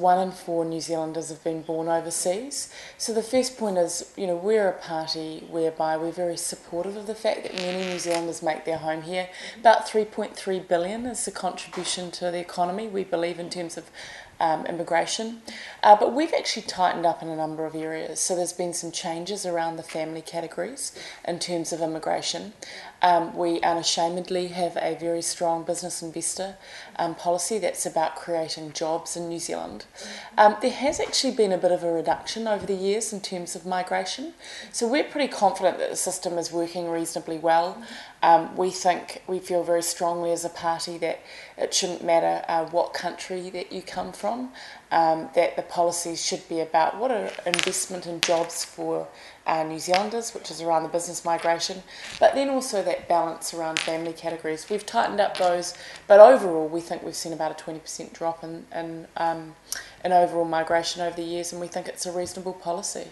1 in 4 New Zealanders have been born overseas. So the first point is, we're a party whereby we're very supportive of the fact that many New Zealanders make their home here. About 3.3 billion is the contribution to the economy, we believe, in terms of immigration. But we've actually tightened up in a number of areas. So there's been some changes around the family categories in terms of immigration. We unashamedly have a very strong business investor policy that's about creating jobs in New Zealand. There has actually been a bit of a reduction over the years in terms of migration. So we're pretty confident that the system is working reasonably well. We feel very strongly as a party that it shouldn't matter what country that you come from, that the policies should be about what are investment in jobs for New Zealanders, which is around the business migration, but then also that balance around family categories. We've tightened up those, but overall we think we've seen about a 20% drop in overall migration over the years, and we think it's a reasonable policy.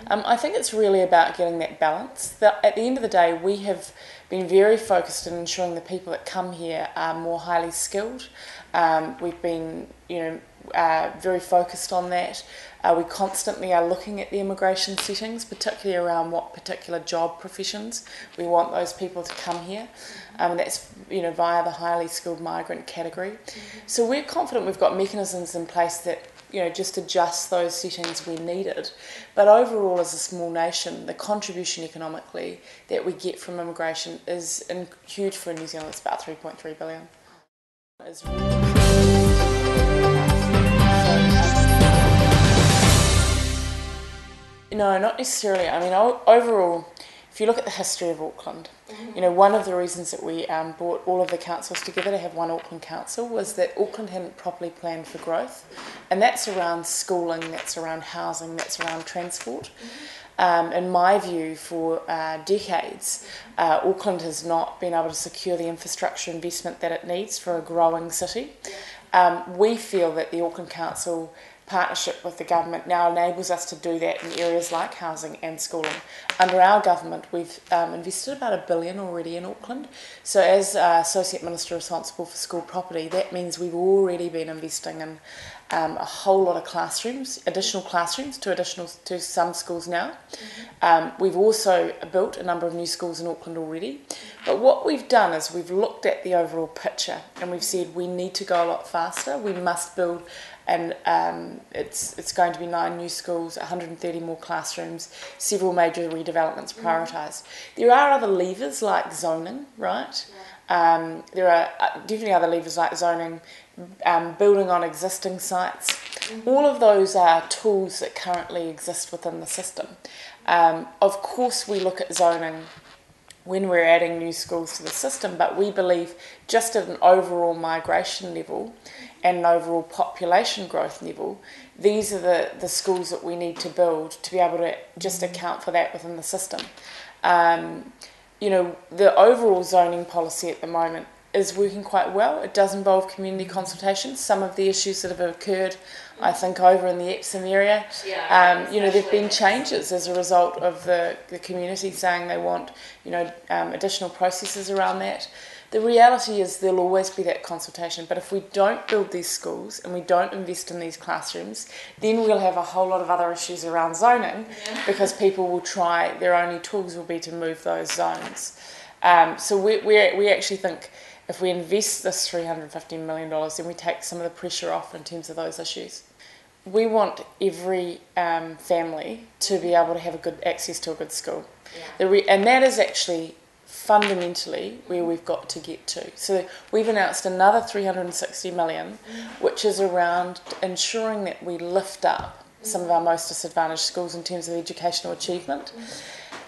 I think it's really about getting that balance. At the end of the day, we have been very focused in ensuring the people that come here are more highly skilled. We've been, very focused on that. We constantly are looking at the immigration settings, particularly around what particular job professions we want those people to come here. That's via the highly skilled migrant category. So we're confident we've got mechanisms in place that just adjust those settings when needed. But overall, as a small nation, the contribution economically that we get from immigration is huge for New Zealand. It's about 3.3 billion. No, not necessarily. I mean, overall, if you look at the history of Auckland, one of the reasons that we brought all of the councils together to have one Auckland Council was that Auckland hadn't properly planned for growth, and that's around schooling, that's around housing, that's around transport. In my view, for decades, Auckland has not been able to secure the infrastructure investment that it needs for a growing city. We feel that the Auckland Council partnership with the government now enables us to do that in areas like housing and schooling. Under our government, we've invested about $1 billion already in Auckland. So as Associate Minister responsible for school property, that means we've already been investing in a whole lot of classrooms, additional classrooms to some schools now. We've also built a number of new schools in Auckland already. But what we've done is we've looked at the overall picture and we've said we need to go a lot faster. We must build, and it's going to be 9 new schools, 130 more classrooms, several major redevelopments prioritised. There are other levers like zoning, right? There are definitely other levers like zoning, building on existing sites. All of those are tools that currently exist within the system. Of course, we look at zoning when we're adding new schools to the system, but we believe just at an overall migration level and an overall population growth level, these are the schools that we need to build to be able to just account for that within the system. The overall zoning policy at the moment is working quite well. It does involve community consultation. Some of the issues that have occurred, I think, over in the Epsom area, there have been changes as a result of the community saying they want, additional processes around that. The reality is there'll always be that consultation, but if we don't build these schools and we don't invest in these classrooms, then we'll have a whole lot of other issues around zoning because people will try, their only tools will be to move those zones. So we actually think if we invest this $350 million, then we take some of the pressure off in terms of those issues. We want every family to be able to have a good access to a good school. And that is actually fundamentally where we've got to get to. So we've announced another $360 million, which is around ensuring that we lift up some of our most disadvantaged schools in terms of educational achievement.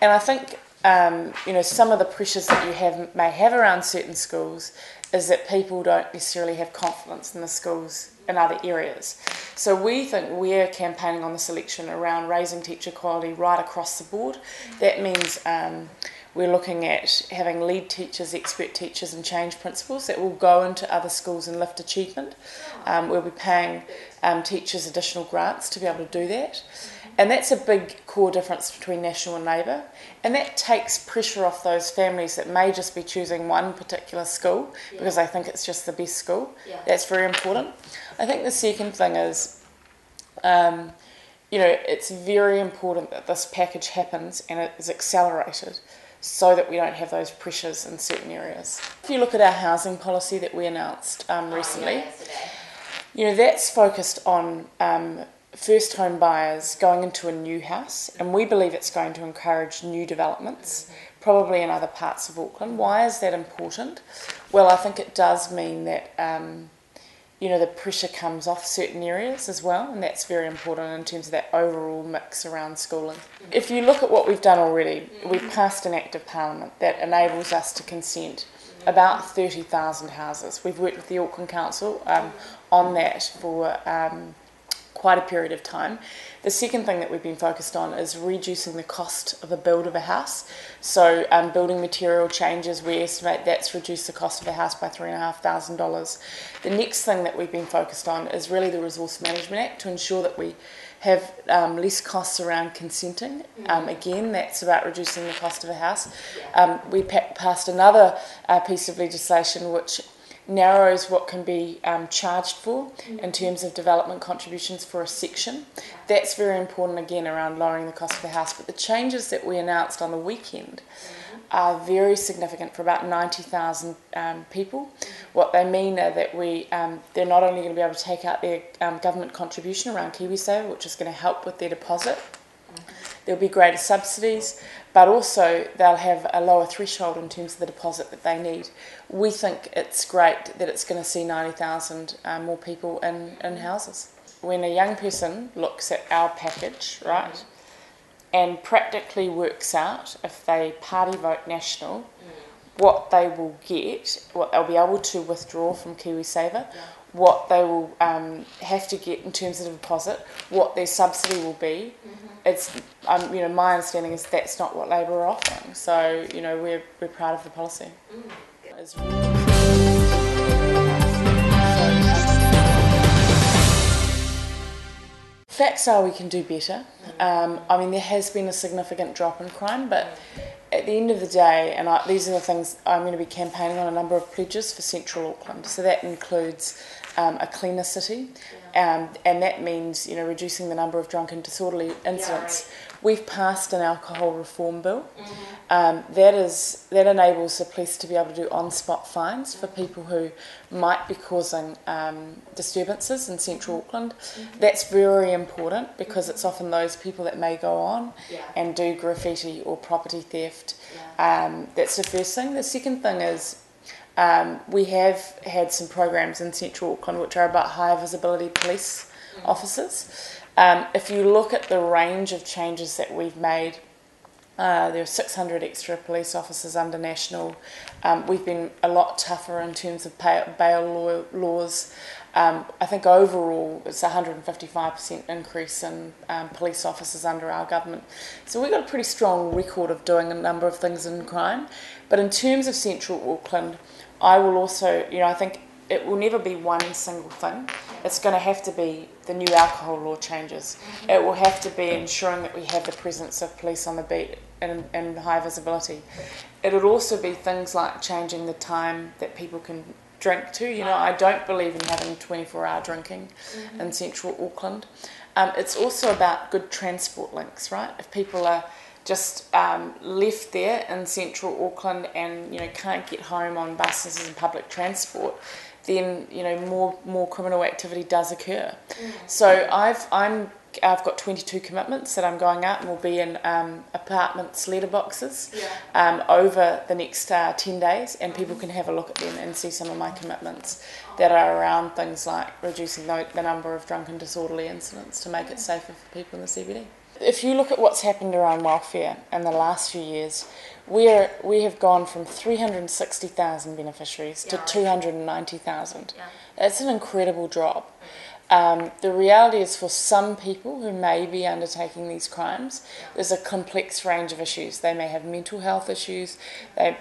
And I think some of the pressures that you may have around certain schools is that people don't necessarily have confidence in the schools in other areas. So we think we're campaigning on this election around raising teacher quality right across the board. That means we're looking at having lead teachers, expert teachers and change principals that will go into other schools and lift achievement. We'll be paying teachers additional grants to be able to do that. And that's a big core difference between National and Labour. And that takes pressure off those families that may just be choosing one particular school because they think it's just the best school. That's very important. I think the second thing is It's very important that this package happens and it is accelerated so that we don't have those pressures in certain areas. If you look at our housing policy that we announced recently, that's focused on first home buyers going into a new house, and we believe it's going to encourage new developments, probably in other parts of Auckland. Why is that important? Well, I think it does mean that the pressure comes off certain areas as well, and that's very important in terms of that overall mix around schooling. If you look at what we've done already, we've passed an Act of Parliament that enables us to consent about 30,000 houses. We've worked with the Auckland Council on that for quite a period of time. The second thing that we've been focused on is reducing the cost of a build of a house. So building material changes, we estimate that's reduced the cost of a house by $3,500. The next thing that we've been focused on is really the Resource Management Act to ensure that we have less costs around consenting. Again, that's about reducing the cost of a house. We passed another piece of legislation which narrows what can be charged for in terms of development contributions for a section. That's very important, again, around lowering the cost of the house. But the changes that we announced on the weekend are very significant for about 90,000 people. What they mean are that they're not only going to be able to take out their government contribution around KiwiSaver, which is going to help with their deposit. There'll be greater subsidies, but also they'll have a lower threshold in terms of the deposit that they need. We think it's great that it's going to see 90,000 more people in houses. When a young person looks at our package, right, and practically works out, if they party vote national, what they will get, what they'll be able to withdraw from KiwiSaver, what they will have to get in terms of the deposit, what their subsidy will be. It's my understanding is that's not what Labor are offering. So we're proud of the policy. Facts are we can do better. There has been a significant drop in crime, but at the end of the day, and these are the things I'm going to be campaigning on, a number of pledges for Central Auckland. So that includes a cleaner city, and that means reducing the number of drunk and disorderly incidents. We've passed an alcohol reform bill that enables the police to be able to do on-spot fines for people who might be causing disturbances in Central Auckland. That's very important because it's often those people that may go on and do graffiti or property theft. That's the first thing. The second thing is we have had some programs in Central Auckland which are about high visibility police officers. If you look at the range of changes that we've made, there are 600 extra police officers under national. We've been a lot tougher in terms of bail laws. I think overall it's a 155% increase in police officers under our government. So we've got a pretty strong record of doing a number of things in crime. But in terms of Central Auckland, I will also, I think it will never be one single thing. It's going to have to be the new alcohol law changes. It will have to be ensuring that we have the presence of police on the beat and high visibility. It'll also be things like changing the time that people can drink to. I don't believe in having 24-hour drinking in Central Auckland. It's also about good transport links, right? If people are just left there in Central Auckland and can't get home on buses and public transport, then more criminal activity does occur. So I've got 22 commitments that I'm going out and will be in apartments letterboxes over the next 10 days, and people can have a look at them and see some of my commitments that are around things like reducing the number of drunk and disorderly incidents to make it safer for people in the CBD. If you look at what's happened around welfare in the last few years, we have gone from 360,000 beneficiaries to 290,000. That's an incredible drop. The reality is for some people who may be undertaking these crimes, there's a complex range of issues. They may have mental health issues, they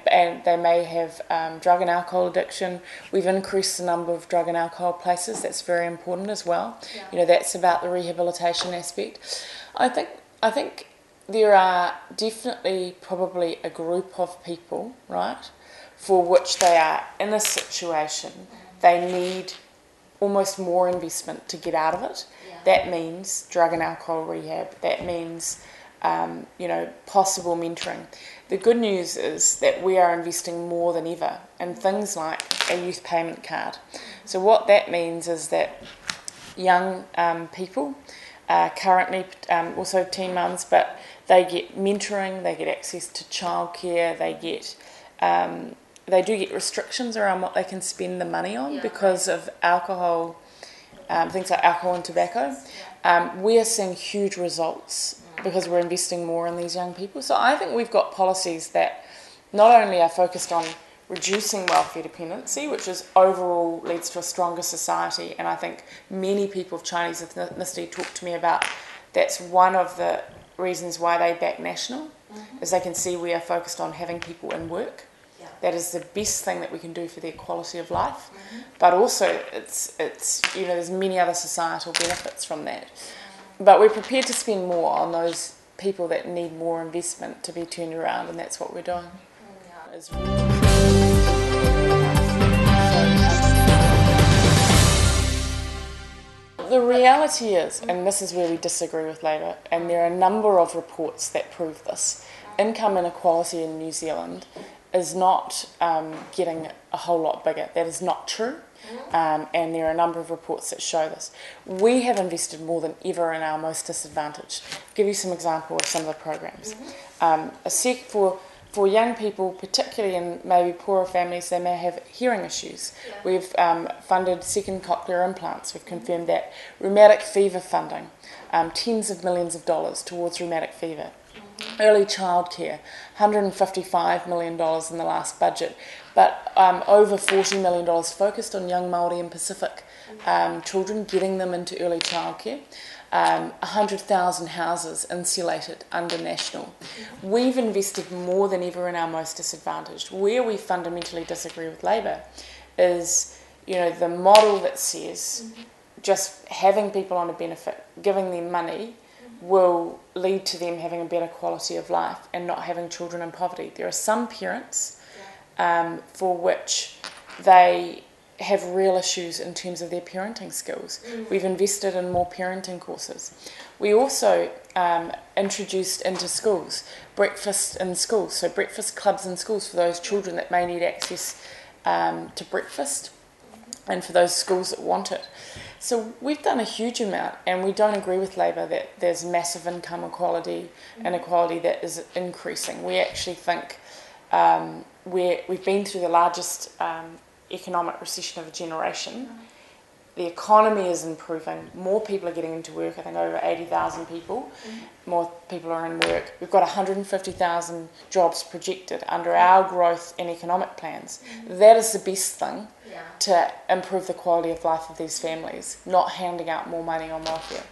may have drug and alcohol addiction. We've increased the number of drug and alcohol places. That's very important as well. That's about the rehabilitation aspect. I think there are definitely probably a group of people, right, for which they are in a situation they need almost more investment to get out of it. That means drug and alcohol rehab. That means, possible mentoring. The good news is that we are investing more than ever in things like a youth payment card. So what that means is that young people, currently also teen mums, but they get mentoring, they get access to childcare, they do get restrictions around what they can spend the money on because of alcohol, things like alcohol and tobacco. We are seeing huge results because we're investing more in these young people. So I think we've got policies that not only are focused on reducing welfare dependency, which is overall leads to a stronger society, and I think many people of Chinese ethnicity talk to me about that's one of the reasons why they back National, is they can see we are focused on having people in work. That is the best thing that we can do for their quality of life, but also it's there's many other societal benefits from that. But we're prepared to spend more on those people that need more investment to be turned around, and that's what we're doing. The reality is, and this is where we disagree with Labour, and there are a number of reports that prove this, income inequality in New Zealand is not getting a whole lot bigger. That is not true, and there are a number of reports that show this. We have invested more than ever in our most disadvantaged. I'll give you some example of some of the programs. For young people, particularly in maybe poorer families, they may have hearing issues. We've funded second cochlear implants. We've confirmed that. Rheumatic fever funding, tens of millions of dollars towards rheumatic fever. Early childcare, $155 million in the last budget, but over $40 million focused on young Māori and Pacific children, getting them into early childcare. 100,000 houses insulated under National. We've invested more than ever in our most disadvantaged. Where we fundamentally disagree with Labour is, the model that says just having people on a benefit, giving them money, will lead to them having a better quality of life and not having children in poverty. There are some parents for which they have real issues in terms of their parenting skills. We've invested in more parenting courses. We also introduced into schools breakfast in schools, so breakfast clubs in schools for those children that may need access to breakfast and for those schools that want it. So we've done a huge amount, and we don't agree with Labour that there's massive income inequality that is increasing. We actually think we've been through the largest economic recession of a generation. The economy is improving. More people are getting into work. I think over 80,000 people. More people are in work. We've got 150,000 jobs projected under our growth and economic plans. That is the best thing to improve the quality of life of these families, not handing out more money on welfare.